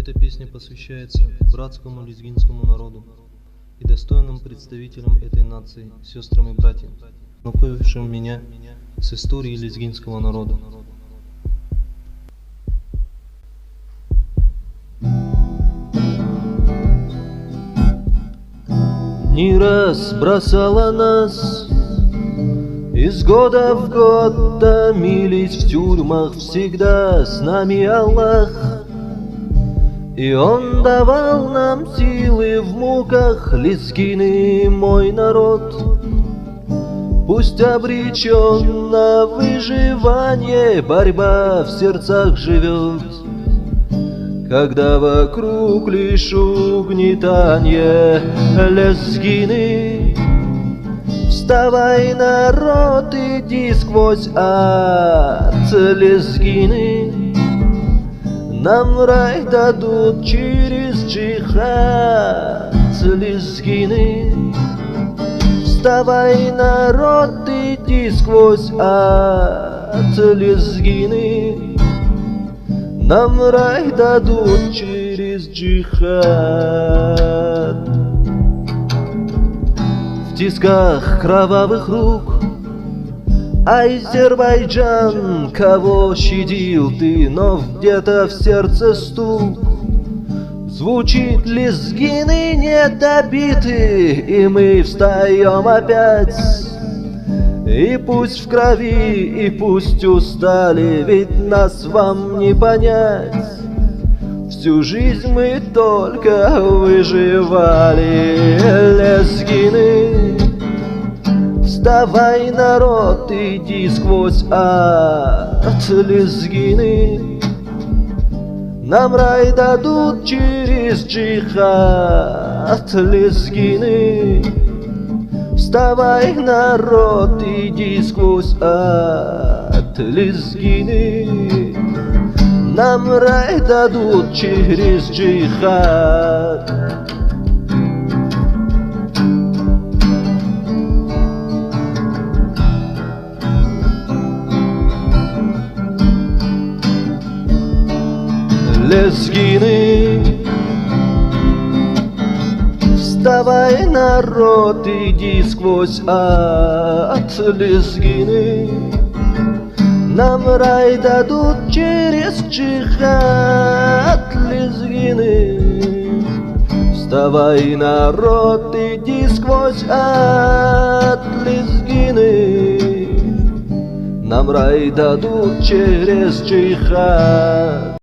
Эта песня посвящается братскому лезгинскому народу и достойным представителям этой нации, сестрам и братьям, знакомившим меня с историей лезгинского народа. Не раз бросала нас, из года в год томились в тюрьмах, всегда с нами Аллах. И Он давал нам силы в муках, лезгины мой народ. Пусть обречен на выживание, борьба в сердцах живет, когда вокруг лишь угнетание. Лезгины, вставай, народ, иди сквозь ад. Лезгины, нам рай дадут через джихад. Лезгины, вставай, народ, иди сквозь ад. Лезгины, нам рай дадут через джихад. В тисках кровавых рук Азербайджан, кого щадил ты, но где-то в сердце стук. Звучит: лезгины недобиты, и мы встаем опять. И пусть в крови, и пусть устали, ведь нас вам не понять. Всю жизнь мы только выживали. Лезгины, вставай, народ, иди сквозь ад. Лезгины, нам рай дадут через джихад. Лезгины, вставай, народ, иди сквозь ад. Лезгины, нам рай дадут через джихад. Лезгины, вставай, народ, иди сквозь ад. Лезгины, нам рай дадут через джихад. Лезгины, вставай, народ, иди сквозь ад. Лезгины, нам рай дадут через джихад.